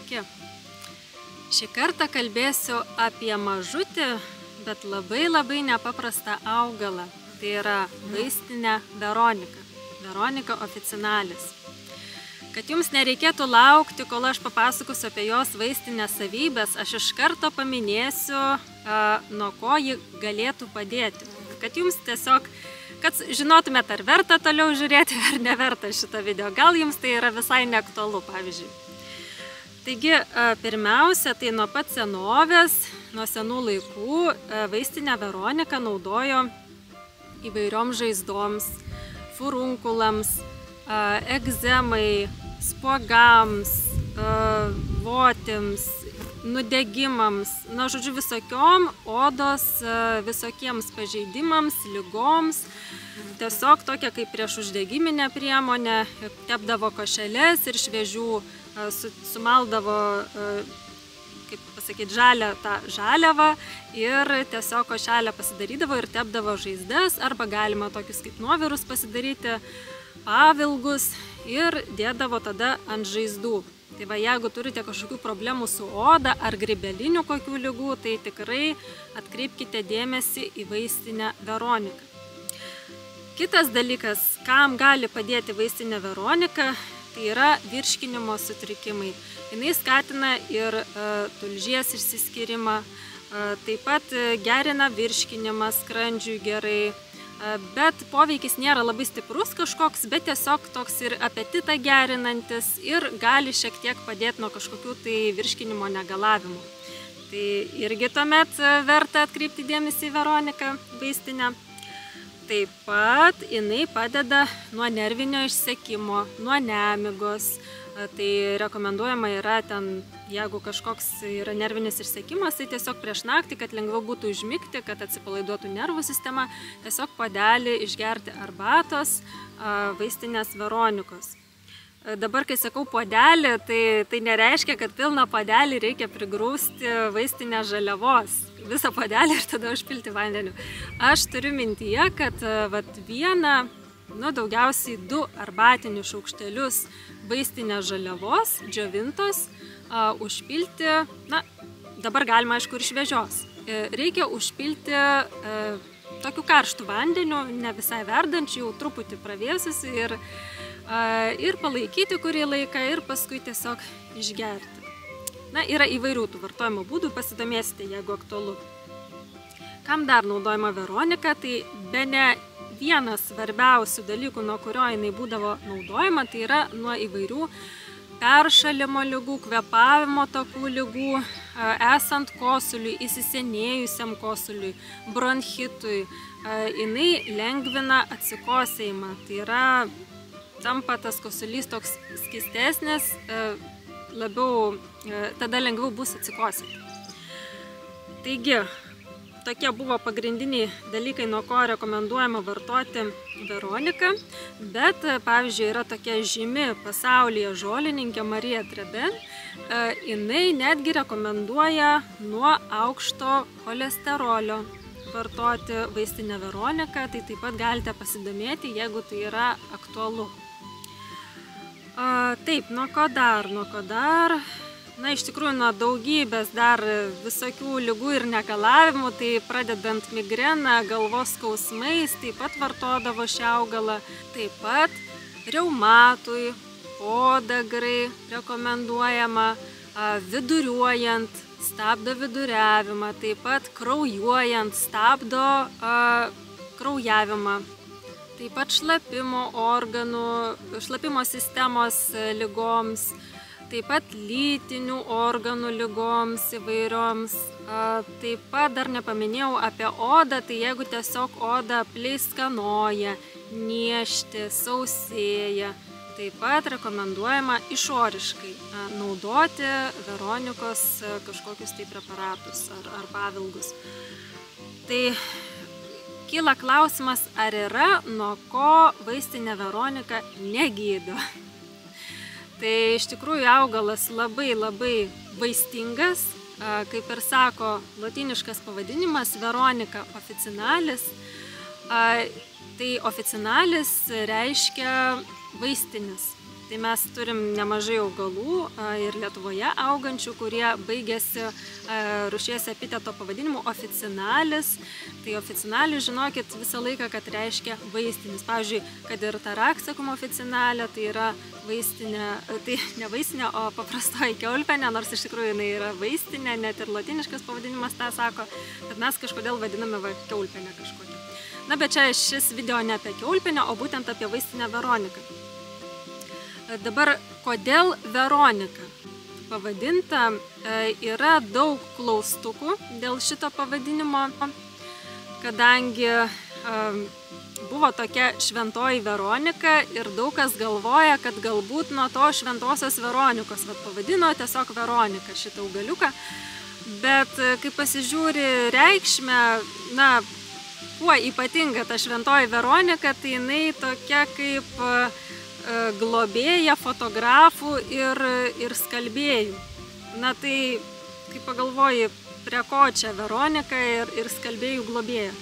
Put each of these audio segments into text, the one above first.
Sveiki! Šį kartą kalbėsiu apie mažutį, bet labai nepaprastą augalą. Tai yra vaistinė Veronika. Veronika officinalis. Kad jums nereikėtų laukti, kol aš papasakosiu apie jos vaistinės savybės, aš iš karto paminėsiu, nuo ko ji galėtų padėti. Kad jums tiesiog, kad žinotumėte, ar verta toliau žiūrėti, ar neverta šitą video. Gal jums tai yra visai neaktualu, pavyzdžiui. Taigi, pirmiausia, tai nuo pat senovės, nuo senų laikų, vaistinė Veronika naudojo įvairioms žaizdoms, furunkulams, egzemai, spuogams, votims, nudegimams, na, žodžiu, visokiom odos, visokiems pažeidimams, ligoms. Tiesiog tokia kaip priešuždegiminė priemonė, tepdavo košeles ir šviežių, sumaldavo, kaip pasakyti, žalią tą žaliavą ir tiesiog košelę pasidarydavo ir tepdavo žaizdas, arba galima tokius kaip nuovirus pasidaryti, pavilgus ir dėdavo tada ant žaizdų. Tai va, jeigu turite kažkokių problemų su oda ar grybelinių kokių ligų, tai tikrai atkreipkite dėmesį į vaistinę Veroniką. Kitas dalykas, kam gali padėti vaistinė Veronika, tai yra virškinimo sutrikimai. Jis skatina ir tulžies išsiskyrimą, taip pat gerina virškinimą skrandžiui gerai, bet poveikis nėra labai stiprus kažkoks, bet tiesiog toks ir apetitą gerinantis ir gali šiek tiek padėti nuo kažkokių tai virškinimo negalavimų. Tai irgi tuomet verta atkreipti dėmesį į Veroniką vaistinę. Taip pat jinai padeda nuo nervinio išsekimo, nuo nemigos. Tai rekomenduojama yra ten, jeigu kažkoks yra nervinis išsekimas, tai tiesiog prieš naktį, kad lengviau būtų užmigti, kad atsipalaiduotų nervų sistema, tiesiog puodelį išgerti arbatos vaistinės Veronikos. Dabar, kai sakau puodelį, tai nereiškia, kad pilną puodelį reikia prigrūsti vaistinės žaliavos. Visą puodelį ir tada užpilti vandeniu. Aš turiu mintyje, kad vieną, daugiausiai 2 arbatinius šaukštelius vaistinės žaliavos, džiovintos, užpilti, dabar galima aišku ir šviežios. Reikia užpilti tokiu karštu vandeniu, ne visai verdančiu, jau truputį pravėsusi ir palaikyti kurį laiką ir paskui tiesiog išgerti. Yra įvairių tų vartojimo būdų, pasidomėsite, jeigu aktualu. Kam dar naudojama Veronika, tai bene vienas svarbiausių dalykų, nuo kurio jinai būdavo naudojama, tai yra nuo įvairių peršalimo ligų, kvėpavimo takų ligų, esant kosuliui, įsisenėjusiam kosuliui, bronchitui. Jinai lengvina atsikosėjimą, tai yra tampa tas kosulys toks skystesnis, tada lengviau bus atsikosėti. Taigi, tokie buvo pagrindiniai dalykai, nuo ko rekomenduojama vartoti Veroniką, bet, pavyzdžiui, yra tokia žymi pasaulyje žolininkė Marija Treben, jinai netgi rekomenduoja nuo aukšto cholesterolio vartoti vaistinę Veroniką, tai taip pat galite pasidomėti, jeigu tai yra aktualu. Taip, nuo ko dar? Iš tikrųjų, nuo daugybės dar visokių ligų ir negalavimų, tai pradedant migreną, galvos skausmais, taip pat vartodavo šią augalą. Taip pat reumatui, podagrai rekomenduojama, viduriuojant, stabdo viduriavimą, taip pat kraujuojant, stabdo kraujavimą. Taip pat šlapimo organų, šlapimo sistemos ligoms, taip pat lytinių organų ligoms įvairioms. Taip pat dar nepaminėjau apie odą, tai jeigu tiesiog oda pleiskanoja, niežti, sausėja, taip pat rekomenduojama išoriškai naudoti Veronikos kažkokius tai preparatus ar pavilgus. Tai kyla klausimas, ar yra, nuo ko vaistinė Veronika negydo. Tai iš tikrųjų augalas labai vaistingas, kaip ir sako lotyniškas pavadinimas Veronika officinalis. Tai officinalis reiškia vaistinis. Tai mes turim nemažai augalų ir Lietuvoje augančių, kurie baigėsi rūšies epiteto pavadinimu oficinalis. Tai oficinalis, žinokit, visą laiką, kad reiškia vaistinis. Pavyzdžiui, kad ir Taraxacum officinale, tai yra vaistinė, tai ne vaistinė, o paprastoji kiaulpienė, nors iš tikrųjų jinai yra vaistinė, net ir latiniškas pavadinimas tą sako, bet mes kažkodėl vadiname kiaulpienę kažkokią. Na, bet čia šis video ne apie kiaulpienę, o būtent apie vaistinę Veroniką. Dabar, kodėl Veronika pavadinta, yra daug klaustukų dėl šito pavadinimo, kadangi buvo tokia šventoji Veronika ir daug kas galvoja, kad galbūt nuo to šventosios Veronikos pavadino tiesiog Veronika šitą augaliuką, bet kai pasižiūri reikšmę, na, kuo ypatinga ta šventoji Veronika, tai jinai tokia kaip globėja fotografų ir skalbėjų. Na tai, kai pagalvoji, prie ko čia Veronika ir skalbėjų globėja.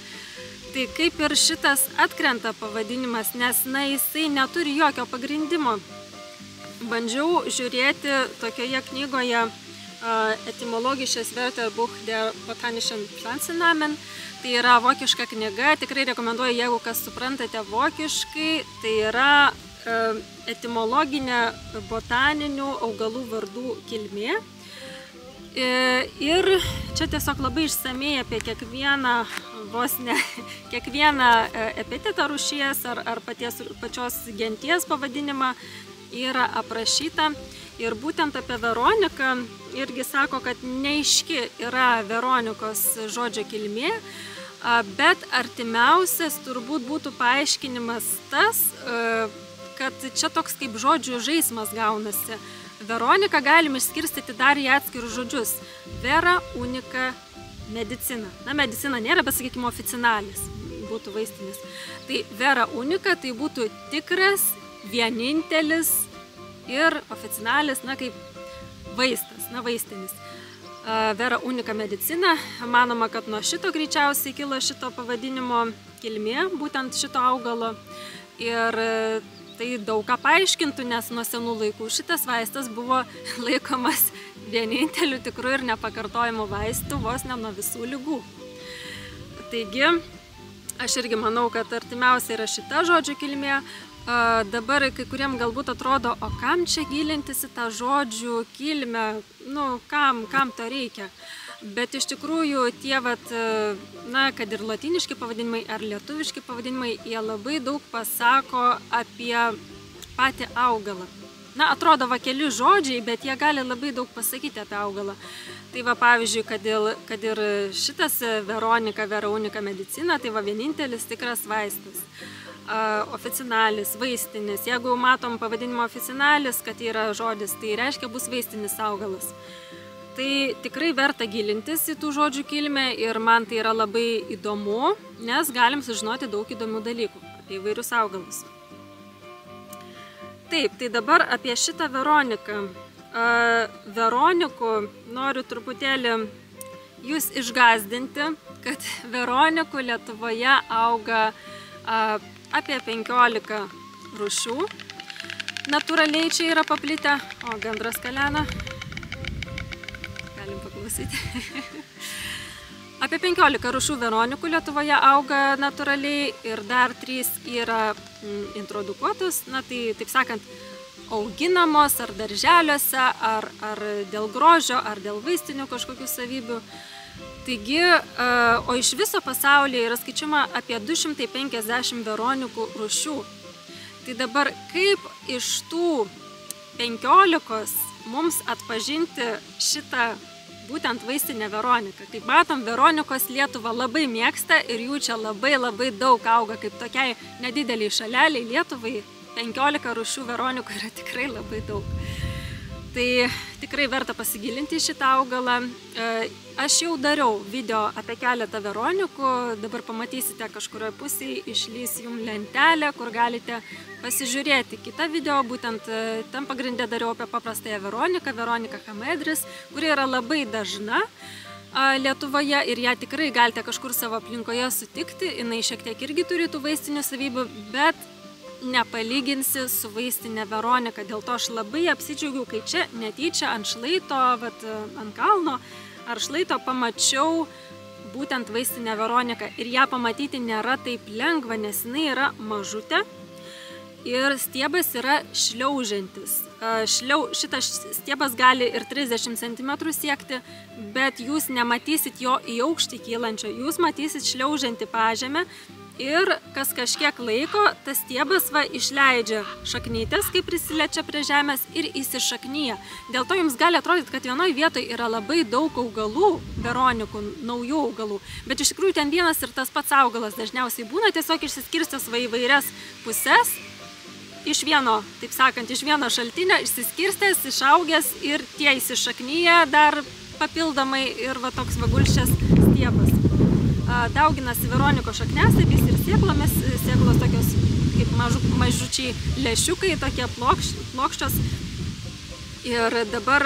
Tai kaip ir šitas atkrenta pavadinimas, nes na, jisai neturi jokio pagrindimo. Bandžiau žiūrėti tokioje knygoje Etymologisches Wörterbuch der Botanischen Pflanzennamen. Tai yra vokiška knyga, tikrai rekomenduoju, jeigu kas suprantate vokiškai, tai yra etimologinė botaninių augalų vardų kilmė. Ir čia tiesiog labai išsamiai apie kiekvieną, vos ne kiekvieną epitetą rūšies ar pačios genties pavadinimą yra aprašyta. Ir būtent apie Veroniką irgi sako, kad neaiški yra Veronikos žodžio kilmė, bet artimiausias turbūt būtų paaiškinimas tas, kad čia toks kaip žodžių žaismas gaunasi. Veroniką galim išskirstyti dar į atskirus žodžius. Vera, unika, medicina. Na, medicina nėra, bet sakykime, oficinalis būtų vaistinis. Tai vera unika tai būtų tikras, vienintelis ir oficinalis, na, kaip vaistas, na, vaistinis. Vera unika medicina. Manoma, kad nuo šito greičiausiai kilo šito pavadinimo kilmė, būtent šito augalo. Ir tai daug ką paaiškintų, nes nuo senų laikų šitas vaistas buvo laikomas vieninteliu tikru ir nepakartojimu vaistu vos ne nuo visų ligų. Taigi, aš irgi manau, kad artimiausia yra šita žodžio kilmė. Dabar kai kuriem galbūt atrodo, o kam čia gilintis į tą žodžių kilmę, nu, kam to reikia. Bet iš tikrųjų tie, na, kad ir latiniški pavadinimai ar lietuviški pavadinimai, jie labai daug pasako apie patį augalą. Na, atrodo, keli žodžiai, bet jie gali labai daug pasakyti apie augalą. Tai pavyzdžiui, kad ir šitas Veronika, vera unika medicina, tai vienintelis tikras vaistas. Oficinalis, vaistinis. Jeigu matom pavadinimą oficinalis, kad yra žodis, tai reiškia bus vaistinis augalas. Tai tikrai verta gilintis į tų žodžių kilmę ir man tai yra labai įdomu, nes galim sužinoti daug įdomių dalykų apie įvairius augalus. Taip, tai dabar apie šitą Veroniką. Veronikų noriu truputėlį jūs išgąsdinti, kad Veronikų Lietuvoje auga apie 15 rūšių. Natūraliai čia yra paplitę, o gandras kalena. Galim paklausyti. Apie 15 rūšių Veronikų Lietuvoje auga natūraliai ir dar 3 yra introdukuotos, na tai, taip sakant, auginamos ar darželiuose, ar dėl grožio, ar dėl vaistinių kažkokių savybių. Taigi, o iš viso pasaulyje yra skaičiuojama apie 250 Veronikų rūšių. Tai dabar kaip iš tų 15 mums atpažinti šitą būtent vaistinę Veroniką. Kaip matom, Veronikos Lietuva labai mėgsta ir jų čia labai daug auga, kaip tokiai nedideliai šaleliai Lietuvai. 15 rūšių Veronikų yra tikrai labai daug. Tai tikrai verta pasigilinti į šitą augalą. Aš jau dariau video apie keletą Veronikų, dabar pamatysite kažkurioje pusėje, išlys jums lentelė, kur galite pasižiūrėti kitą video, būtent tam pagrindė dariau apie paprastąją Veroniką, Veronika Hamedris, kuri yra labai dažna Lietuvoje ir ją tikrai galite kažkur savo aplinkoje sutikti, jinai šiek tiek irgi turi tų vaistinių savybių, bet nepalyginsi su vaistinė Veronika. Dėl to aš labai apsidžiaugiau, kai čia netyčia ant šlaito, ant kalno ar šlaito pamačiau būtent vaistinę Veroniką. Ir ją pamatyti nėra taip lengva, nes jinai yra mažutė ir stiebas yra šliaužiantis. Šitas stiebas gali ir 30 cm siekti, bet jūs nematysit jo į aukštį kylančio, jūs matysit šliaužiantį pažemę. Ir kas kažkiek laiko, tas stiebas išleidžia šaknytės, kai prisiliečia prie žemės ir įsišaknyja. Dėl to jums gali atrodyti, kad vienoje vietoje yra labai daug augalų, Veronikų, naujų augalų. Bet iš tikrųjų ten vienas ir tas pats augalas dažniausiai būna, tiesiog išsiskirstęs į įvairias puses. Iš vieno, taip sakant, iš vieno šaltinio išsiskirstęs, išaugęs ir tie įsišaknyja dar papildomai ir toks gulščias stiebas. Dauginasi Veronikos šakniastiebiais ir sėklomis, sėklos tokios kaip mažučiai lęšiukai, tokie plokščios. Ir dabar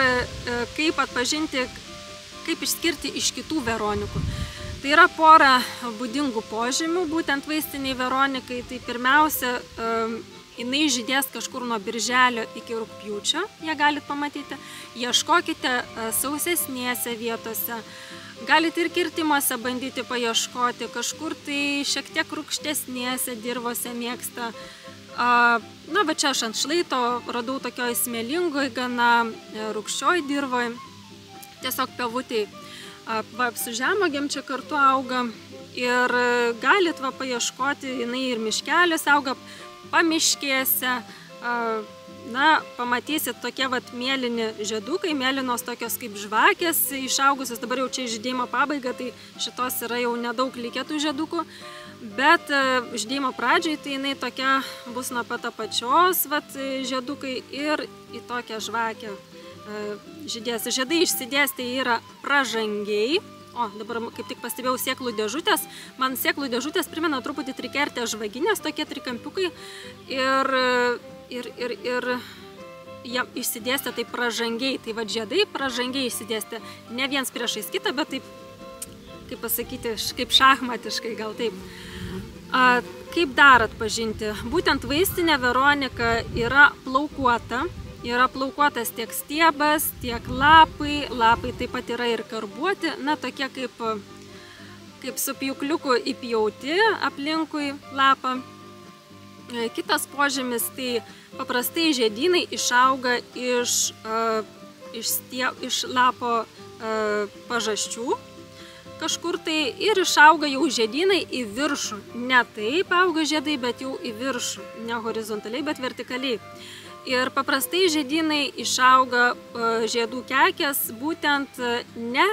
kaip atpažinti, kaip išskirti iš kitų Veronikų. Tai yra pora būdingų požymių, būtent vaistiniai Veronikai. Tai pirmiausia, jinai žydės kažkur nuo birželio iki rugpjūčio, ją galit pamatyti. Ieškokite sausesnėse vietose. Galite ir kirtimuose bandyti paieškoti, kažkur tai šiek tiek rūgštesnėse dirvose mėgsta. Va čia aš ant šlaito radau tokioj smėlingoj, gana rūgščioj dirvoj. Tiesiog pievutėj su žemuogėm čia kartu auga. Ir galit paieškoti, jinai ir miškelis auga, pamiškėse. Pamatysit tokie mėlyni žiedukai, mėlynos tokios kaip žvakės, išaugusios, dabar jau čia žydėjimo pabaiga, tai šitos yra jau nedaug likę tų žiedukų, bet žydėjimo pradžiai tai jinai tokia bus nuo pat apačios žiedukai ir į tokią žvakę žydės. Žiedai išsidėstę yra pražangiai. Dabar kaip tik pastebėjau sėklų dėžutės. Man sėklų dėžutės primena truputį trikertę žvaginės, tokie trikampiukai. Ir jie išsidėstė taip pražangiai. Tai žiedai pražangiai išsidėstė. Ne viens priešais kitą, bet taip, kaip pasakyti, kaip šachmatiškai gal taip. Kaip dar atpažinti? Būtent vaistinė Veronika yra plaukuota. Yra plaukuotas tiek stiebas, tiek lapai. Lapai taip pat yra ir karbuoti. Tokie kaip su pjūkliuku įpjauti aplinkui lapą. Kitas požymis, tai paprastai žiedynai išauga iš lapo pažasčių kažkur tai ir išauga jau žiedynai į viršų. Ne taip auga žiedai, bet jau į viršų. Ne horizontaliai, bet vertikaliai. Ir paprastai žiedynai išauga žiedų kekės būtent ne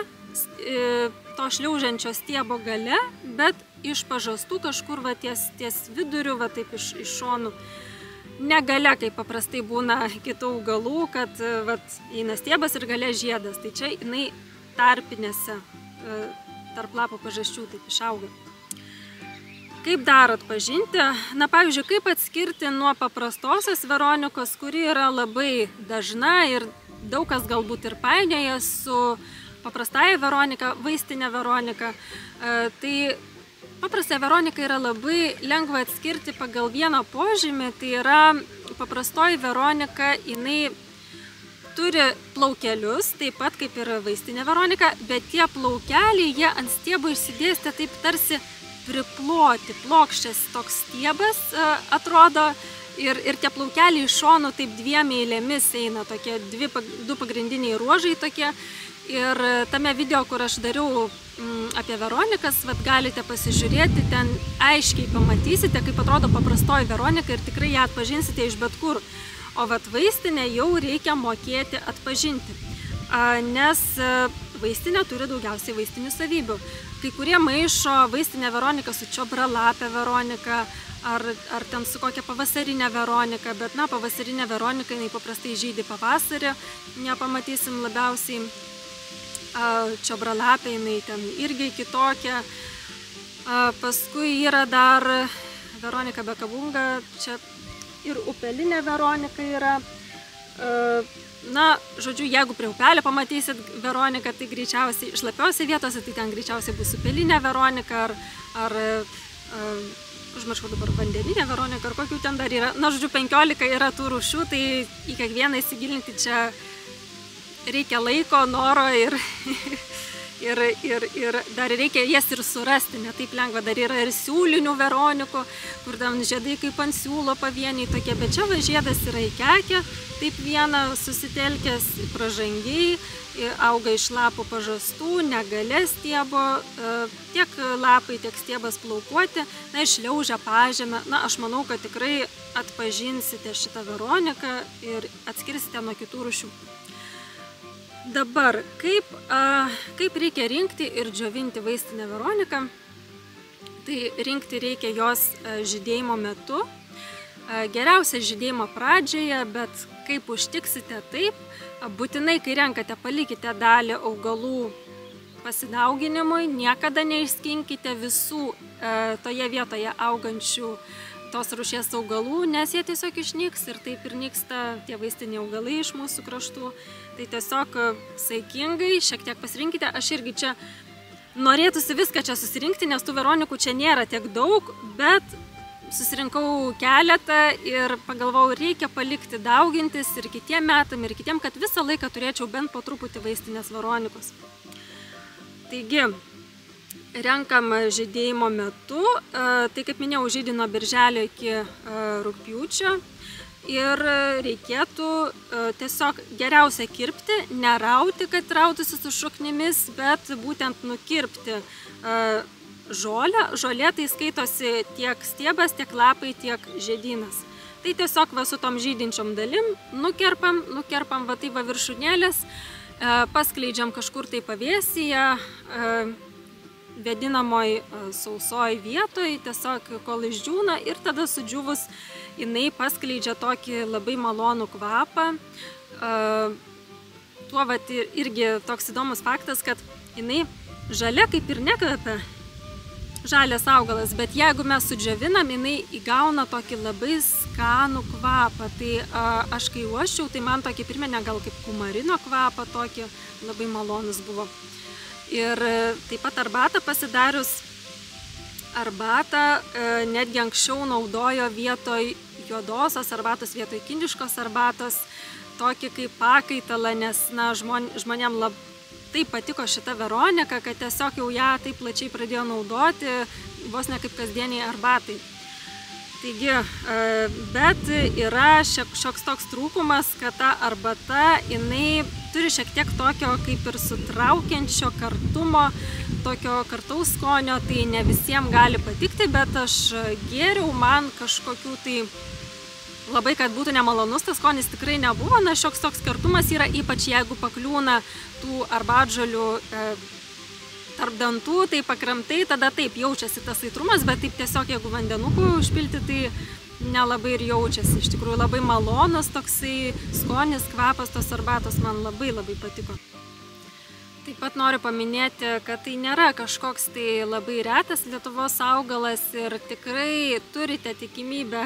to šliaužiančio stiebo gale, bet iš pažastų kažkur ties viduriu, taip iš šonų. Ne gale, kaip paprastai būna kitų augalų, kad eina stiebas ir gale žiedas. Tai čia jinai tarpinėse, tarp lapo pažasčių taip išauga. Kaip dar atpažinti? Pavyzdžiui, kaip atskirti nuo paprastosios Veronikos, kuri yra labai dažna ir daug kas galbūt ir painioja su paprastąja Veronika, vaistinė Veronika. Tai paprastąją Veroniką yra labai lengva atskirti pagal vieną požymį. Tai yra paprastoji Veronika, jinai turi plaukelius, taip pat kaip ir vaistinė Veronika, bet tie plaukeliai, jie ant stiebo išsidėstė taip tarsi priploti, plokščias toks stiebas atrodo ir tie plaukeliai iš šonų taip dviem eilėmis eina, tokie du pagrindiniai ruožai tokie. Ir tame video, kur aš dariau apie Veronikas, galite pasižiūrėti, ten aiškiai pamatysite, kaip atrodo paprastoji Veronika ir tikrai ją atpažinsite iš bet kur. O vaistinę jau reikia mokėti atpažinti, nes vaistinė turi daugiausiai vaistinių savybių. Kai kurie maišo vaistinę Veroniką su čiobralapė Veronika ar ten su kokia pavasarinė Veronika, bet pavasarinė Veronika, jinai paprastai žydi pavasarį, nepamatysim labiausiai. Čiobralapė, jinai ten irgi kitokia. Paskui yra dar Veronika bekabunga, čia ir upelinė Veronika yra. Žodžiu, jeigu prie upelio pamatysit Veroniką, tai greičiausiai šlapiose vietose, tai ten greičiausiai bus upelinė Veronika ar užmiršau dabar vandeninė Veronika, ar kokių ten dar yra. Na, žodžiu, 15 yra tų rūšių, tai į kiekvieną įsigilinti čia reikia laiko, noro ir dar reikia jas ir surasti, ne taip lengva. Dar yra ir siūlinių Veronikų, kur ten žiedai kaip ant siūlo pavieniai tokie, bet čia va žiedas yra į kekę, taip vieną susitelkęs pražangiai, auga iš lapų pažastų, negalė stiebo, tiek lapai, tiek stiebas plaukuoti, na, išliaužia pažemę. Na, aš manau, kad tikrai atpažinsite šitą Veroniką ir atskirsite nuo kitų rūšių. Dabar, kaip reikia rinkti ir džiovinti vaistinę Veroniką? Tai rinkti reikia jos žydėjimo metu. Geriausia žydėjimo pradžioje, bet kaip užtiksite taip, būtinai, kai renkate, palikite dalį augalų pasidauginimui, niekada neišskinkite visų toje vietoje augančių tos rūšies augalų, nes jie tiesiog išnyks ir taip ir nyksta tie vaistiniai augalai iš mūsų kraštų. Tai tiesiog saikingai, šiek tiek pasirinkite. Aš irgi čia norėtųsi viską čia susirinkti, nes tų Veronikų čia nėra tiek daug, bet susirinkau keletą ir pagalvojau, reikia palikti daugintis ir kitiem metam, ir kitiem, kad visą laiką turėčiau bent po truputį vaistinės Veronikos. Taigi, renkam žydėjimo metu, tai kaip minėjau, žydi nuo birželio iki rugpjūčio ir reikėtų tiesiog geriausia kirpti, nerauti, kad rautųsi su šaknimis, bet būtent nukirpti žolę. Žolė tai skaitosi tiek stiebas, tiek lapai, tiek žiedynas. Tai tiesiog va su tom žydinčiom dalim nukerpam va tai va viršūnėlės, paskleidžiam kažkur tai pavėsyje, vėdinamoj sausoj vietoj, tiesiog kol išdžiūna ir tada sudžiūvus jinai paskleidžia tokį labai malonų kvapą. Tuo vat irgi toks įdomus faktas, kad jinai žalia kaip ir nekvepia, žalias augalas, bet jeigu mes sudžiovinam, jinai įgauna tokį labai skanų kvapą. Tai aš kai uosčiau, tai man tokį priminė gal kaip kumarino kvapą, tokį labai malonus buvo. Ir taip pat arbatą pasidarius, arbatą netgi anksčiau naudojo vietoj juodosios arbatos, vietoj indiškos arbatos, tokį kaip pakaitalą, nes na, žmonėm taip patiko šita Veronika, kad tiesiog jau ją taip plačiai pradėjo naudoti, vos ne kaip kasdieniai arbatai. Taigi, bet yra šioks toks trūkumas, kad ta arbata, jinai turi šiek tiek tokio kaip ir sutraukiančio kartumo, tokio kartaus skonio, tai ne visiems gali patikti, bet aš gėriau, man kažkokių tai labai, kad būtų nemalonus, tas skonis tikrai nebuvo, na šioks toks kartumas yra, ypač jeigu pakliūna tų arbatžolių tarp dantų, tai pakramtai, tada taip jaučiasi tas aitrumas, bet taip tiesiog jeigu vandenukų užpilti, tai nelabai ir jaučiasi. Iš tikrųjų labai malonus toksai skonis, kvapas tos arbatos man labai patiko. Taip pat noriu paminėti, kad tai nėra kažkoks tai labai retas Lietuvos augalas ir tikrai turite tikimybę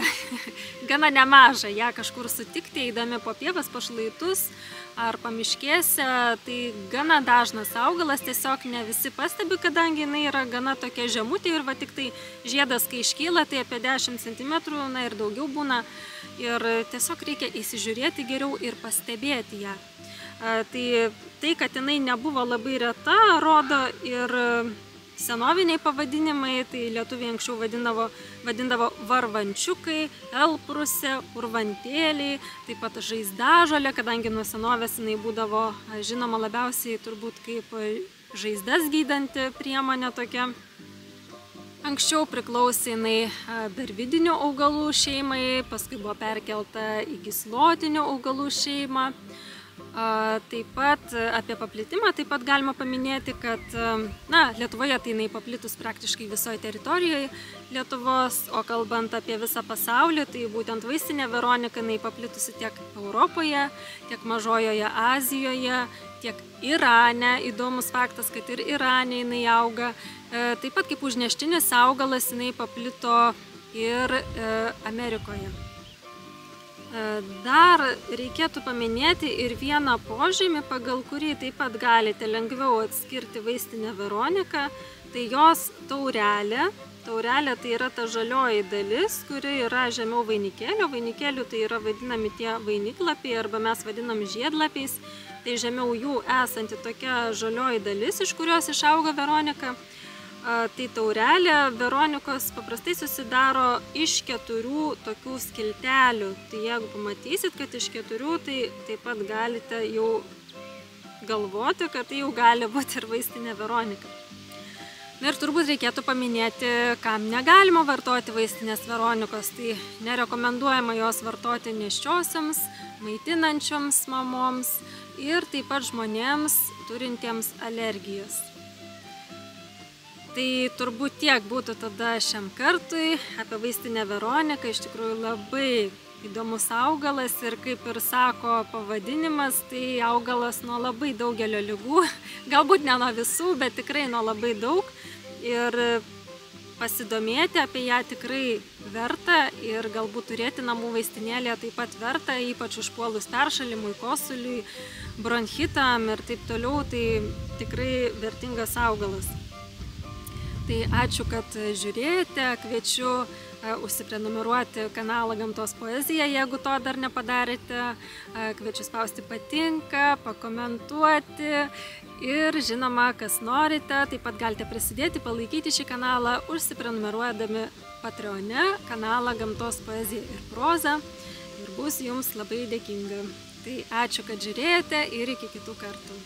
gana nemažą ją kažkur sutikti, eidami po pievas, po šlaitus ar pamiškėse. Tai gana dažnas augalas, tiesiog ne visi pastebi, kadangi jinai yra gana tokia žemutė ir va tik tai žiedas, kai iškyla, tai apie 10 cm, na ir daugiau būna. Ir tiesiog reikia įsižiūrėti geriau ir pastebėti ją. Tai, kad jinai nebuvo labai reta, rodo ir senoviniai pavadinimai, tai lietuviai anksčiau vadindavo varvančiukai, elprusė, urvantėliai, taip pat žaizdažolė, kadangi nuo senovės jinai būdavo žinoma labiausiai turbūt kaip žaizdas gydanti priemonė tokia. Anksčiau priklausė jinai bervidinių augalų šeimai, paskui buvo perkelta į gyslotinių augalų šeimą. Taip pat apie paplitimą taip pat galima paminėti, kad Lietuvoje tai jinai paplitus praktiškai visoje teritorijoje Lietuvos, o kalbant apie visą pasaulį, tai būtent vaistinė Veronika jinai paplitusi tiek Europoje, tiek Mažojoje Azijoje, tiek Irane. Įdomus faktas, kad ir Irane jinai auga. Taip pat kaip užneštinis augalas jinai paplito ir Amerikoje. Dar reikėtų paminėti ir vieną požymį, pagal kurį taip pat galite lengviau atskirti vaistinę Veroniką. tai jos taurelė tai yra ta žalioji dalis, kuri yra žemiau vainikėlio. Vainikėlių tai yra vadinami tie vainiklapiai arba mes vadinam žiedlapiais. Tai žemiau jų esanti tokia žalioji dalis, iš kurios išauga Veronika. Tai taurelė Veronikos paprastai susidaro iš 4 tokių skiltelių. Tai jeigu pamatysit, kad iš 4, tai taip pat galite jau galvoti, kad tai jau gali būti ir vaistinė Veronika. Ir turbūt reikėtų paminėti, kam negalima vartoti vaistinės Veronikos. Tai nerekomenduojama jos vartoti nėščiosioms, maitinančioms mamoms ir taip pat žmonėms turintiems alergijas. Tai turbūt tiek būtų tada šiam kartui apie vaistinę Veroniką. Iš tikrųjų labai įdomus augalas ir kaip ir sako pavadinimas, tai augalas nuo labai daugelio ligų. Galbūt ne nuo visų, bet tikrai nuo labai daug. Ir pasidomėti apie ją tikrai verta ir galbūt turėti namų vaistinėlėje taip pat verta, ypač užpuolus peršalimui, kosuliui, bronchitam ir taip toliau, tai tikrai vertingas augalas. Tai ačiū, kad žiūrėjote, kviečiu užsiprenumeruoti kanalą Gamtos poezija, jeigu to dar nepadarėte, kviečiu spausti patinka, pakomentuoti ir žinoma, kas norite, taip pat galite prisidėti, palaikyti šį kanalą, užsiprenumeruodami Patreone kanalą Gamtos poezija ir proza ir bus jums labai dėkinga. Tai ačiū, kad žiūrėjote ir iki kitų kartų.